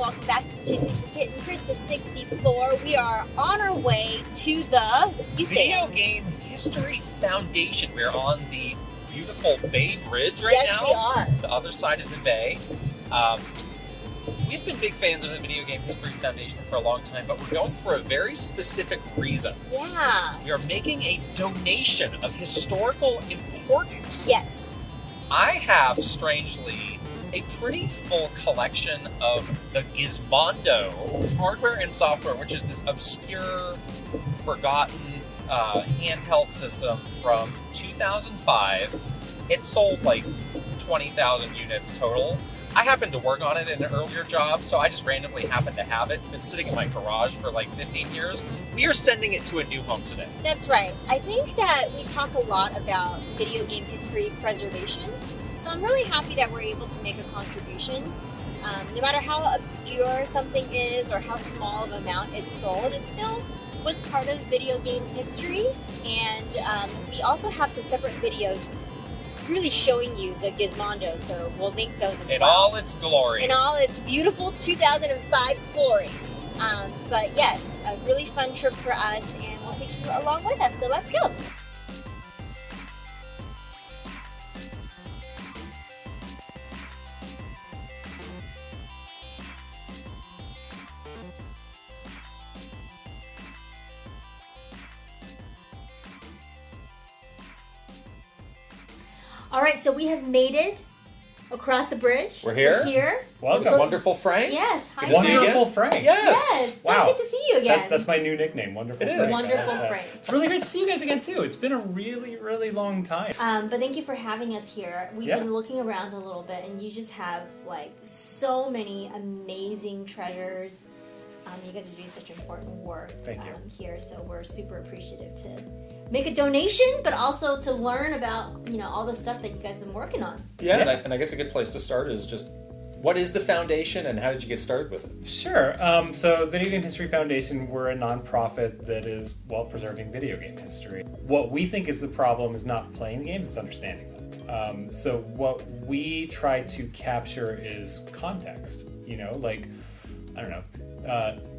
welcome back to Super Kitten Krysta 64. We are on our way to the Video Game History Foundation. We're on the beautiful Bay Bridge right now. Yes, we are. The other side of the bay. We've been big fans of the Video Game History Foundation for a long time, but we're going for a very specific reason. Yeah. We are making a donation of historical importance. Yes. I have, strangely, a pretty full collection of the Gizmondo hardware and software, which is this obscure, forgotten handheld system from 2005. It sold like 20,000 units total. I happened to work on it in an earlier job, so I just randomly happened to have it. It's been sitting in my garage for like 15 years. We are sending it to a new home today. That's right. I think that we talk a lot about video game history preservation, so I'm really happy that we're able to make a contribution. No matter how obscure something is or how small of an amount it's sold, it still was part of video game history, and we also have some separate videos really showing you the Gizmondo, so we'll link those as well. In all its glory. In all its beautiful 2005 glory. But yes, a really fun trip for us, and we'll take you along with us, so let's go. All right, so we have made it across the bridge. We're here. We're here. Welcome. Wonderful Frank. Yes. Hi, Good to see you Frank. again. Wonderful Frank. Yes. Wow. So good to see you again. That's my new nickname, Wonderful It is. Frank. Wonderful Frank. It's really great to see you guys again, too. It's been a really, really long time. But thank you for having us here. We've been looking around a little bit, and you just have like so many amazing treasures. You guys are doing such important work here, so we're super appreciative to make a donation, but also to learn about all the stuff that you guys have been working on. Yeah, and I guess a good place to start is just, what is the foundation and how did you get started with it? Sure. So Video Game History Foundation, we're a nonprofit that is, preserving video game history. What we think is the problem is not playing the games, it's understanding them. So what we try to capture is context. I don't know.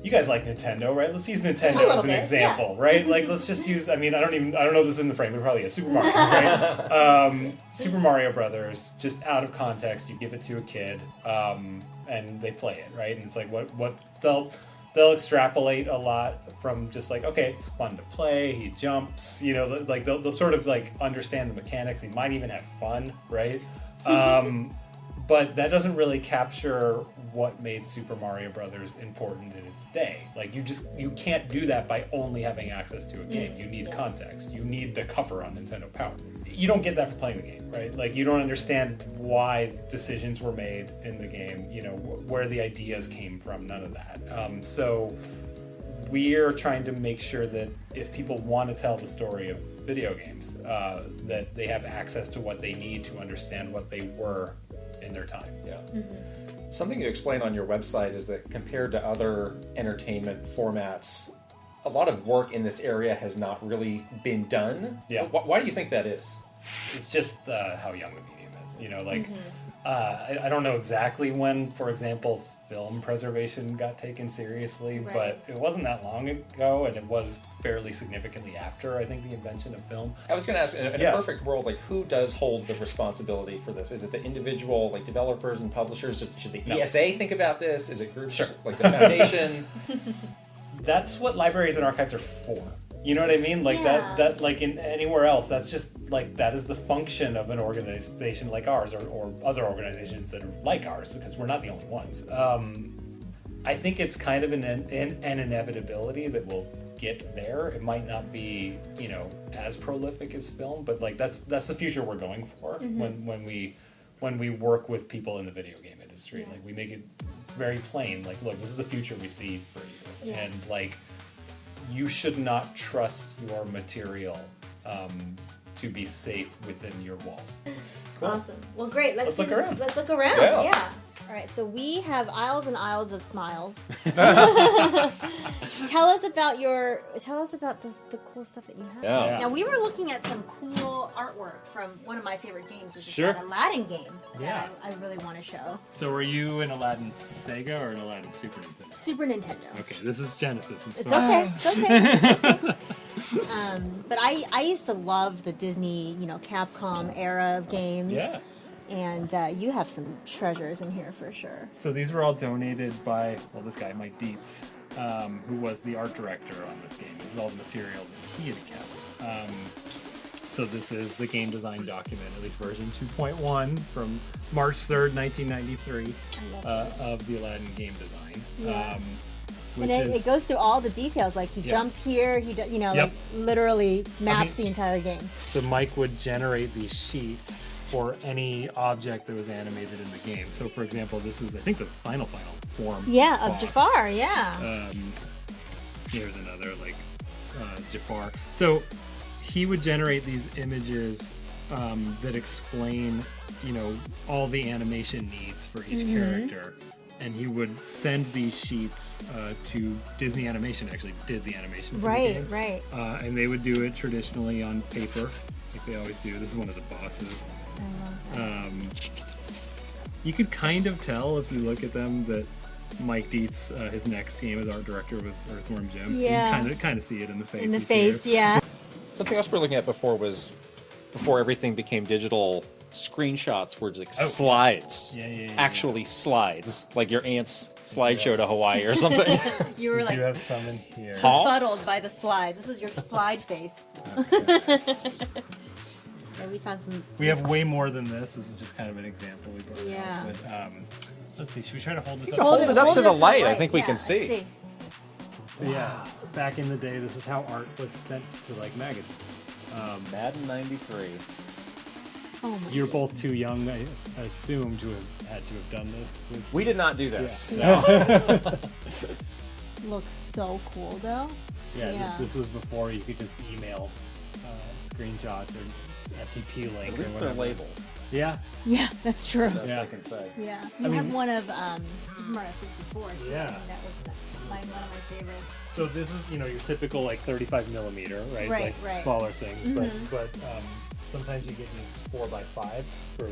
You guys like Nintendo, right? Let's use Nintendo as an example, right? Like, let's just use, I don't know if this is in the frame, but probably Super Mario, right? Super Mario Brothers, just out of context, you give it to a kid, and they play it, right? And it's like, what they'll extrapolate a lot from just like, okay, it's fun to play, he jumps, like they'll sort of like understand the mechanics, they might even have fun, right? But that doesn't really capture what made Super Mario Brothers important in its day. Like, you can't do that by only having access to a game. You need context. You need the cover on Nintendo Power. You don't get that from playing the game, right? Like, you don't understand why decisions were made in the game, where the ideas came from, none of that. So we're trying to make sure that if people want to tell the story of video games, that they have access to what they need to understand what they were in their time. Yeah. Something you explain on your website is that compared to other entertainment formats, a lot of work in this area has not really been done. Yeah. Why do you think that is? It's just how young the medium is. I don't know exactly when, for example, film preservation got taken seriously, but it wasn't that long ago, and it was fairly significantly after, I think, the invention of film. I was going to ask, in a perfect world, like, who does hold the responsibility for this? Is it the individual, like, developers and publishers? Should the ESA think about this? Is it groups like the foundation? That's what libraries and archives are for. You know what I mean? Like that like in anywhere else, that's just like, that is the function of an organization like ours or other organizations that are like ours, because we're not the only ones. I think it's kind of an inevitability that we'll get there. It might not be, as prolific as film, but like that's the future we're going for when we work with people in the video game industry. Like, we make it very plain, like, look, this is the future we see for you. And like, you should not trust your material to be safe within your walls. Cool. Awesome. Well, great. Let's look around. Let's look around. Yeah. All right, so we have aisles and aisles of smiles. Tell us about the cool stuff that you have. Yeah. Now we were looking at some cool artwork from one of my favorite games, which is Sure. that Aladdin game. Yeah. That I really want to show. So were you an Aladdin Sega or an Aladdin Super Nintendo? Super Nintendo. Okay, this is Genesis. I'm It's sorry. okay. It's okay. But I used to love the Disney, Capcom era of games. Yeah. And you have some treasures in here for sure. So these were all donated by, this guy, Mike Dietz, who was the art director on this game. This is all the material that he had kept. So this is the game design document, at least version 2.1 from March 3rd, 1993, of the Aladdin game design. Yeah. Which And it goes through all the details, like he jumps here, he like literally maps the entire game. So Mike would generate these sheets for any object that was animated in the game. So for example, this is, I think, the final form. Yeah, of boss. Jafar, yeah. Here's another, Jafar. So he would generate these images that explain, all the animation needs for each character. And he would send these sheets to Disney Animation, actually did the animation for the game. Right. And they would do it traditionally on paper, like they always do. This is one of the bosses. I love that. You could kind of tell if you look at them that Mike Dietz, his next game as art director was Earthworm Jim. Yeah. You kind of see it in the face. In the He's face, here. yeah. Something else we were looking at before was before everything became digital. Screenshots were just slides. Yeah. Actually slides, like your aunt's slideshow to Hawaii or something. You were We like do have some in here. Huh? befuddled by the slides. This is your slide face. Okay. Yeah, we found some. We have way more than this. This is just kind of an example we brought Yeah. out. But let's see. Should we try to hold this You up? can hold it up to the light. I think we Yeah, can let's see. So yeah, back in the day, this is how art was sent to magazines. Madden '93. Oh my. You're both too young, I assume, to have had to have done this. We did not do this. Looks so cool though. Yeah. This was before you could just email screenshots or FTP link At or least they're whatever. labeled. Yeah. Yeah, that's true. That's Yeah. what I can say. Yeah. I You have mean- one of Super Mario 64. Too. Yeah. I think that was one of my favorites. So this is, your typical 35 millimeter, right? Right, right. Smaller things, but sometimes you get these 4x5s for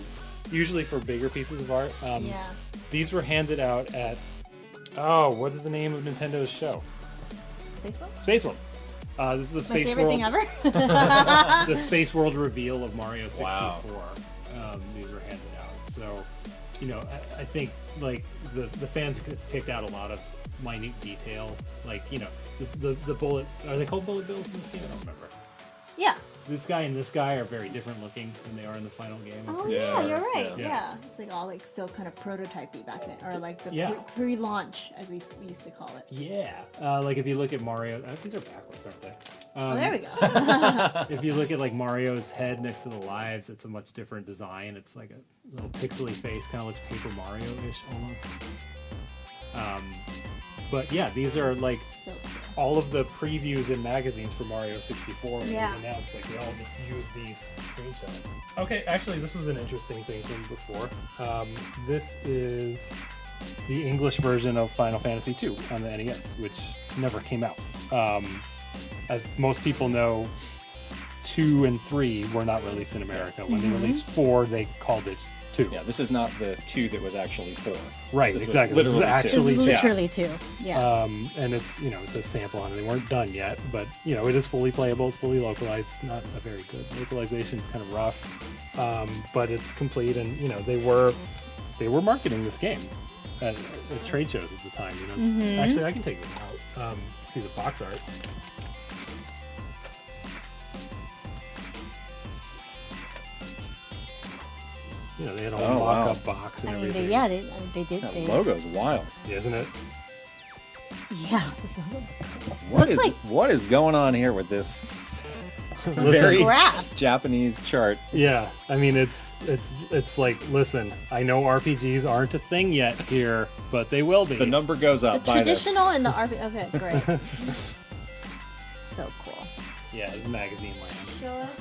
usually for bigger pieces of art. Yeah. These were handed out at what is the name of Nintendo's show? Space World? Space World. This is the My Space favorite World. thing ever. The Space World reveal of Mario 64. Wow. These were handed out. So, I think the fans picked out a lot of minute detail. The bullet. Are they called bullet bills in this game? I don't remember. Yeah. This guy and this guy are very different looking than they are in the final game. Oh Yeah. yeah, you're right. Yeah. Yeah. It's all still kind of prototypey back then, or the Yeah. pre-launch as we used to call it. Yeah. If you look at Mario, these are backwards, aren't they? Oh, there we go. If you look at Mario's head next to the lives, it's a much different design. It's like a little pixely face, kind of looks Paper Mario-ish almost. But yeah, these are So cool. all of the previews in magazines for Mario 64 when Yeah. it was announced. They all just use these screenshots. Okay, actually, this was an interesting thing from before. This is the English version of Final Fantasy II on the NES, which never came out. As most people know, 2 and 3 were not released in America. When they released 4, they called it 2. Yeah, this is not the 2 that was actually 4. Right, This was exactly. This is literally 2. actually This is 2. literally two. Yeah. And it's it's a sample on it. They weren't done yet, but it is fully playable. It's fully localized. It's not a very good localization. It's kind of rough, but it's complete. And they were marketing this game at trade shows at the time. Actually, I can take this out. See the box art. They had a whole mock-up box and I mean, everything. they did. That They, logo's wild. Isn't it? yeah, this looks like What is going on here with this Listen, very graph. Japanese chart? Yeah, I mean it's like, listen, I know RPGs aren't a thing yet here, but they will be. The number goes The up by this. traditional and the RP. Okay, great. So cool. Yeah, it's magazine land. Show us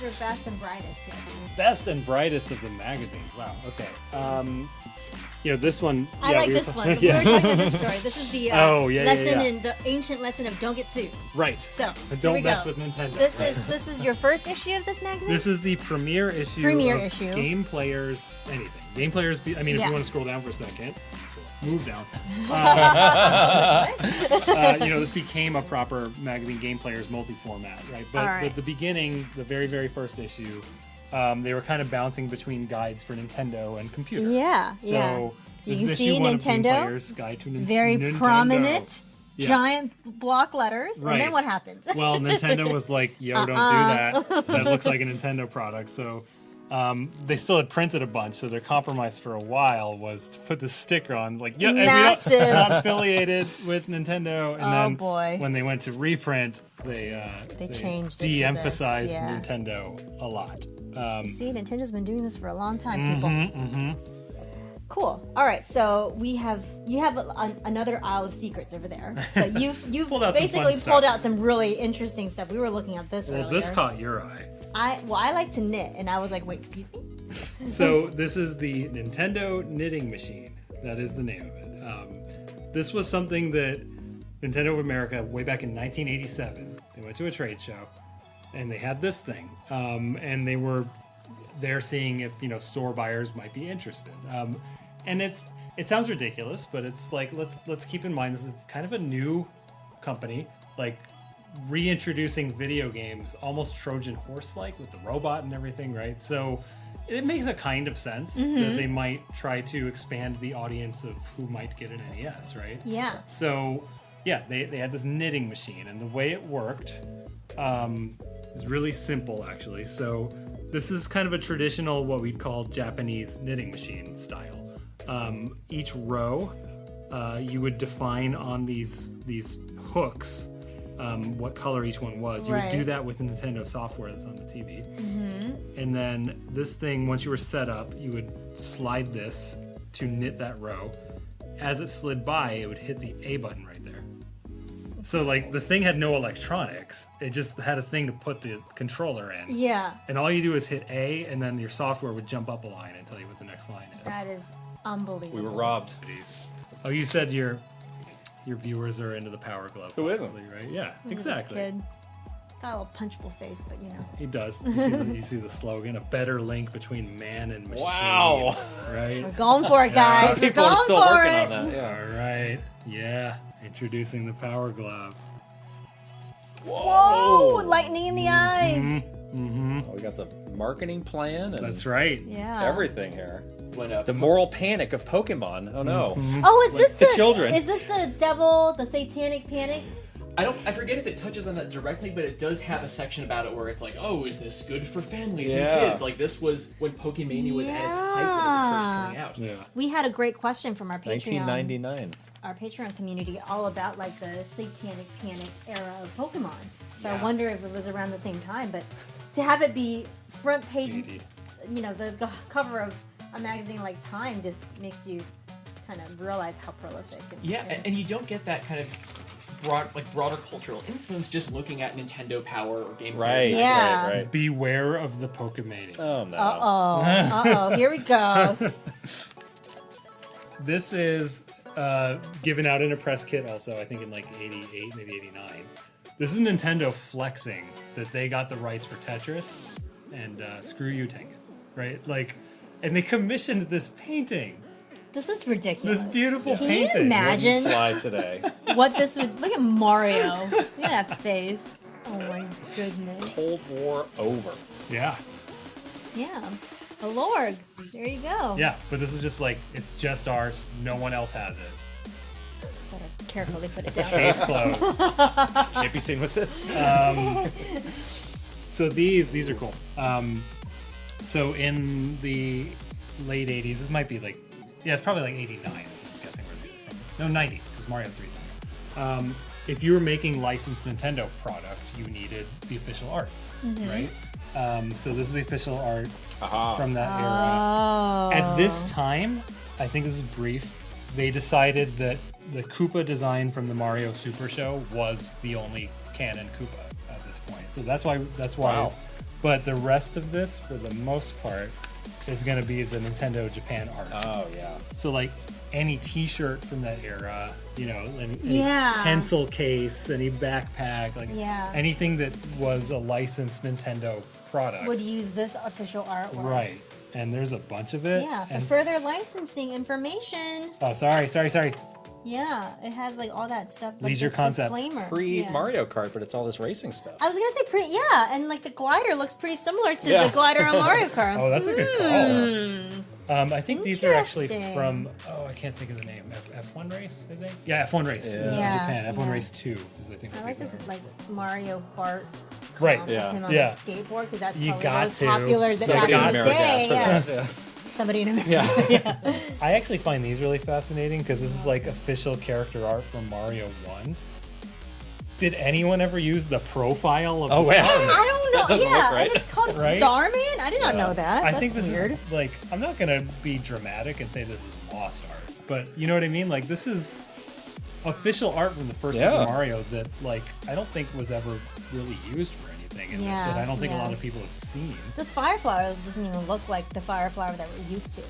your best and brightest here. Best and brightest of the magazines. Wow. Okay. this one. I yeah, like we were this ta- one. We Yeah. were talking about this story. This is the lesson in the ancient lesson of don't get sued. Right. So And here we don't mess go. with Nintendo. This is your first issue of this magazine. This is the premiere issue. Premiere of issue. Game Players anything. Game Players. If you want to scroll down for a second, move down. This became a proper magazine, Game Players multi-format, right? But the beginning, the very, very first issue, they were kind of bouncing between guides for Nintendo and computer. Yeah, So yeah. this You is can issue see one of Game Nintendo, Players, Guide to very Nintendo. prominent, Yeah. giant block letters, and Right. then what happens? Well, Nintendo was like, yo, don't do that. That looks like a Nintendo product. So they still had printed a bunch. So their compromise for a while was to put the sticker on, like, yeah, Massive. it's not affiliated with Nintendo. And Oh, then boy. when they went to reprint, they changed it to de-emphasized this, yeah. Nintendo a lot. See, Nintendo's been doing this for a long time, people. Cool. All right, so you have another aisle of secrets over there. So you've Pulled out some basically fun pulled stuff. out some really interesting stuff. We were looking at this Well, earlier. this caught your eye. I like to knit, and I was like, wait, excuse me? So this is the Nintendo knitting machine. That is the name of it. This was something that Nintendo of America, way back in 1987, they went to a trade show, and they had this thing, and they were there seeing if store buyers might be interested. And it sounds ridiculous, but it's like let's keep in mind this is kind of a new company, like reintroducing video games, almost Trojan horse-like with the robot and everything, right? So it makes a kind of sense that they might try to expand the audience of who might get an NES, right? Yeah. So yeah, they had this knitting machine, and the way it worked is really simple, actually. So this is kind of a traditional, what we'd call Japanese knitting machine style. Each row, you would define on these hooks what color each one was. You would do that with the Nintendo software that's on the TV. And then this thing, once you were set up, you would slide this to knit that row. As it slid by, it would hit the A button right there. So like the thing had no electronics. It just had a thing to put the controller in. Yeah. And all you do is hit A, and then your software would jump up a line and tell you what the next line is. That is unbelievable. We were robbed. Oh, you said your viewers are into the Power Glove. Who isn't? possibly, right? Yeah, Look at exactly. This kid. Got a little punchable face, but He does. You see the slogan: a better link between man and machine. Wow. Right? We're going for it, guys. Some We're people are going still for working it. on that. Yeah. All right. Yeah. Introducing the Power Glove. Whoa! Lightning in the eyes. Oh, we got the marketing plan and That's right. Yeah. everything here. When, The moral panic of Pokemon. Oh no. Oh, is this the the children. Is this the devil, the satanic panic? I forget if it touches on that directly, but it does have a section about it where it's like, oh, is this good for families Yeah. and kids? Like this was when Pokemania was at its height when it was first coming out. Yeah. We had a great question from our Patreon, 1999. our Patreon community, all about like the satanic panic era of Pokemon. So I Yeah. wonder if it was around the same time, but to have it be front page, JD. the cover of a magazine like Time just makes you kind of realize how prolific. Yeah, and you don't get that kind of broader cultural influence just looking at Nintendo Power or Game Right. Boy. Yeah. Right. Beware of the Pokemania. Oh no. Uh-oh. Here we go. This is given out in a press kit also, I think in like 88, maybe 89. This is Nintendo flexing that they got the rights for Tetris, and screw you, Tengen, right? Like, and they commissioned this painting, This is ridiculous. this beautiful Can painting. you imagine Fly today. what this would... Look at Mario. Look at that face. Oh my goodness. Cold War over. Yeah, Yeah. The Lord. There you go. yeah, but this is just like, it's just ours, no one else has it. Better carefully put it down. Case closed. Can't be seen with this. So these are cool. So in the late 80s, this might be like, yeah, it's probably like 89, so I'm guessing where these are from. No, 90, because Mario 3's on there. If you were making licensed Nintendo product, you needed the official art, right? So this is the official art Aha. from that era. Oh. At this time, I think this is brief, they decided that the Koopa design from the Mario Super Show was the only canon Koopa at this point. So that's why. Wow. But the rest of this, for the most part, is going to be the Nintendo Japan art. Oh yeah. So like any T-shirt from that era, you know, any Yeah. pencil case, any backpack, like Yeah. anything that was a licensed Nintendo product. Would use this official artwork. Right. And there's a bunch of it. Yeah, for and further licensing information. Oh, sorry. Yeah, it has like all that stuff. Like Leisure this Concepts. disclaimer. Pre Yeah. Mario Kart, but it's all this racing stuff. I was gonna say yeah, and like the glider looks pretty similar to Yeah. the glider on Mario Kart. Oh, that's a good call. I think these are actually Interesting. from, I can't think of the name. F1 Race, I think? Yeah, F1 Race in Yeah, Japan. F1 yeah. Race 2 is, I think, I what like these this are. like Mario Bart. Right, of yeah. him on Yeah. a skateboard because that's You probably got the most to. popular Somebody back in in the America day. asked for Yeah. that. Somebody in America. Yeah. I actually find these really fascinating because this is like official character art from Mario 1. Did anyone ever use the profile of Oh, the wow. Starman? I don't know. That doesn't yeah, look right. and it's called Right? Starman. I did not Yeah. know that. I That's think this weird. is like, I'm not gonna be dramatic and say this is lost art, but you know what I mean? Like, this is official art from the first Yeah. Super Mario that like I don't think was ever really used for anything, and Yeah, that I don't think a yeah. lot of people have seen. This fire flower doesn't even look like the fire flower that we're used to.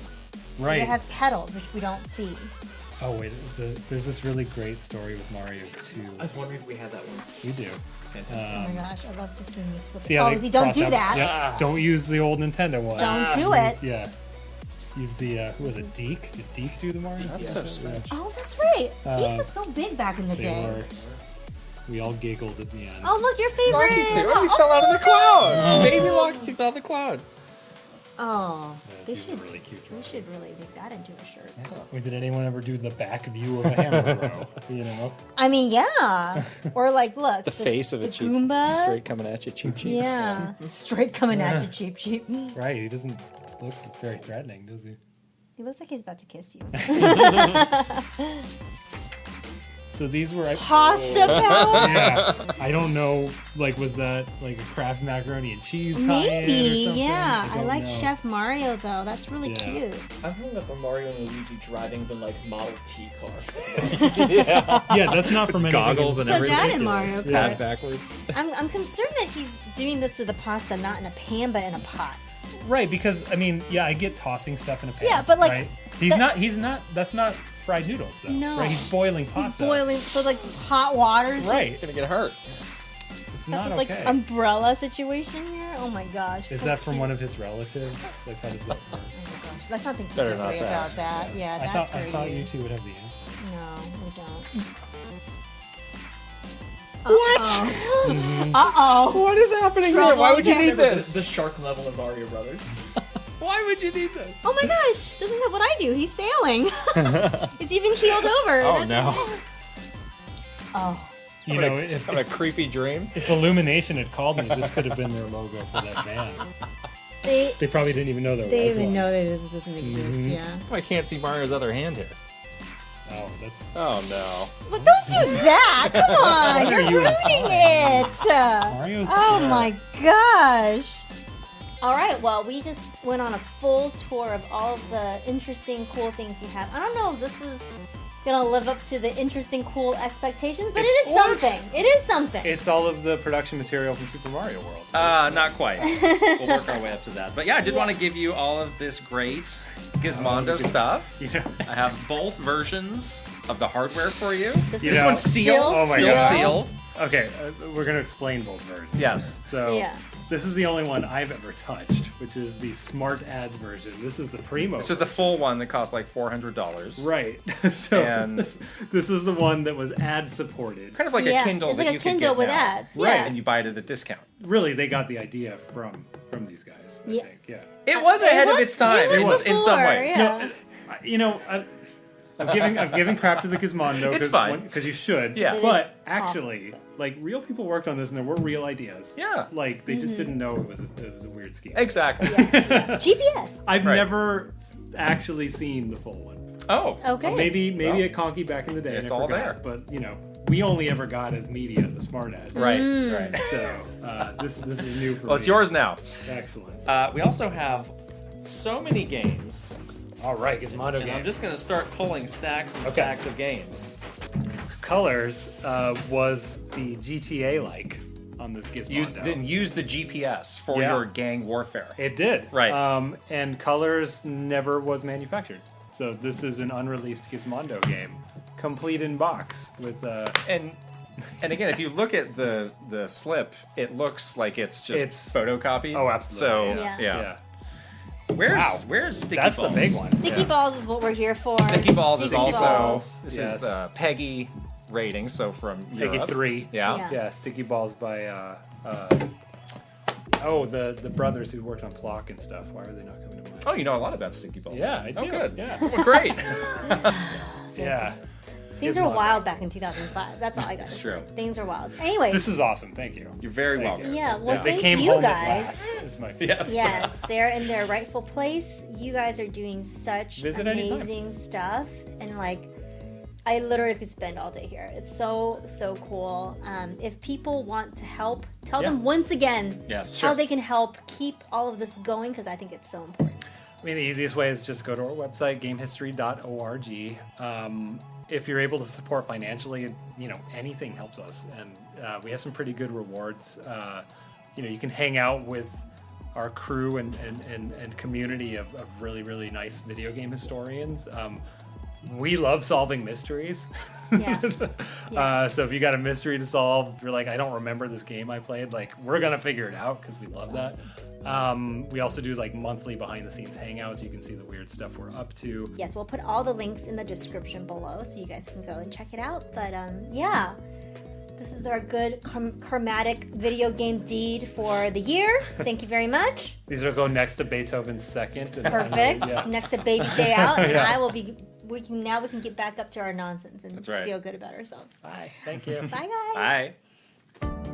Right. It has petals, which we don't see. Oh wait, there's this really great story with Mario 2. I was wondering if we had that one. We do. Fantastic. Oh my gosh, I love to see you flip See it. how Oh, they see, don't cross do out- that. Yeah, don't use the old Nintendo one. Don't do it. Yeah. Use the who was it? Deke? Did Deke do the Mario? That's Yeah. so strange. Oh, that's right. Deke Uh, was so big back in the They day. were. We all giggled at the end. Oh, look, your favorite. He fell out of the cloud. Baby Lucky fell out of the cloud. Oh, Yeah, they these are should. really cute We drawings. should really make that into a shirt. Wait, did anyone ever do the back view of a hammer throw? You know? I mean, yeah. Or like, look, The face of the it, cheap, Goomba. straight coming at you, cheap, cheap. Yeah, straight coming at you, cheap, cheap. Right, he doesn't look very threatening, does he? He looks like he's about to kiss you. So these were. Pasta power? Yeah, I don't know. Like, was that like a Kraft macaroni and cheese tie-in or Maybe, something? yeah. I don't like know. Chef Mario though. That's really Yeah. cute. I'm hung up on Mario and Luigi driving the like Model T car. Yeah, that's not from any Goggles and Put everything. that in Mario Kart. Yeah. Head backwards. I'm concerned that he's doing this to the pasta not in a pan but in a pot. Right, because I mean, yeah, I get tossing stuff in a pan. Yeah, but, like, right? that- He's not. That's not fried noodles though. No. Right, he's boiling pasta. He's boiling, so like hot water's just Right, Gonna get hurt. it's not this, like okay. umbrella situation here. Oh my gosh. Is that from one of his relatives? Like, how does that work? Oh my gosh. Let's not think too Better not deeply to about ask. that. Yeah, I that's thought very you two would have the answer. No, we don't. What? Uh-oh. What is happening here? Trouble Why would you again. need Remember this? the shark level of Mario Brothers. Why would you need this? Oh my gosh, this is what I do. He's sailing. It's even keeled over. Oh That's- no! Oh. You know, if What a creepy dream. Illumination had called me, this could have been their logo for that band. They They probably didn't even know there they was even one. know that this doesn't exist, Mhm. yeah. I can't see Mario's other hand here. Oh, that's. Oh no! But don't do that! Come on! You're are you ruining it! Mario's Oh cute. my gosh! Alright, well, we just went on a full tour of all of the interesting, cool things you have. I don't know if this is gonna live up to the interesting, cool expectations, but it is something. It is something. It's all of the production material from Super Mario World. Not quite. We'll work our way up to that. But yeah, I did want to give you all of this great Gizmondo stuff. You know, I have both versions of the hardware for you. This You is This know- one's sealed. Oh my still God. sealed. okay, we're gonna explain both versions. Yes. So Yeah. this is the only one I've ever touched, which is the Smart Ads version. This is the Primo. This is the full one that costs like $400. right. So And- this is the one that was ad supported. Kind of like Yeah, a Kindle it's that like a you Kindle could get with now. ads, Right. yeah. And you buy it at a discount. Really, they got the idea from these guys. I Yeah. think. Yeah. It was ahead of its time it was in some before, ways. yeah. You know, I'm giving crap to the Gizmondo. It's fine. Because you should. Yeah. It But is actually, like, real people worked on this, and there were real ideas. Yeah. Like, they Mm-hmm. just didn't know it was a weird scheme. Exactly. GPS. I've Right. never actually seen the full one. Oh. Okay. Maybe Well, at Conky back in the day. it's and I all forgot, there. But, you know, we only ever got as media the Smart Ads. Right. Mm. Right. So this is new for me. Well, it's yours now. Excellent. We also have so many games. All right, Gizmondo And I'm games. just going to start pulling stacks and Okay. stacks of games. Colors was the GTA like. on this Gizmondo. Use the GPS for Yeah. your gang warfare. It did. Right. And Colors never was manufactured. So this is an unreleased Gizmondo game, complete in box with And again, if you look at the slip, it looks like it's just photocopied. Oh, absolutely. So Yeah. yeah. Wow. Where's Sticky That's Balls? the big one. Sticky Balls is what we're here for. Sticky Balls is Sticky also Balls. this Yes. is Peggy rating, so from Peggy Europe. 3. Yeah. Yeah, Sticky Balls by the brothers who worked on Plock and stuff. Why are they not coming to mind? Oh, you know a lot about Sticky Balls. Yeah, I do. Oh, good. Yeah. Well, great. Yeah. Things Gizmondo. were wild back in 2005. That's all I got to It's say. true. Things are wild. Anyway, This is awesome. Thank you. You're very Thank welcome. you. yeah, well, They thank came you home guys. at last. Is my favorite. Yes. Yes, they're in their rightful place. You guys are doing such Visit anytime. amazing stuff, and like, I literally could spend all day here. It's so cool. If people want to help, tell Yeah. them once again Yes, how sure. they can help keep all of this going, because I think it's so important. I mean, the easiest way is just go to our website, gamehistory.org. If you're able to support financially, anything helps us. And we have some pretty good rewards. You can hang out with our crew and community of really, really nice video game historians. We love solving mysteries. Yeah. Yeah. So if you got a mystery to solve, you're like, I don't remember this game I played, like, we're going to figure it out because we love that. We also do like monthly behind the scenes hangouts. You can see the weird stuff we're up to. Yes, we'll put all the links in the description below so you guys can go and check it out. But yeah, this is our good chromatic video game deed for the year. Thank you very much. These will go next to Beethoven's second. And Perfect. Yeah. Next to Baby's Day Out, and Yeah. I will be. We can get back up to our nonsense and That's right. feel good about ourselves. Bye. Thank you. Bye, guys. Bye.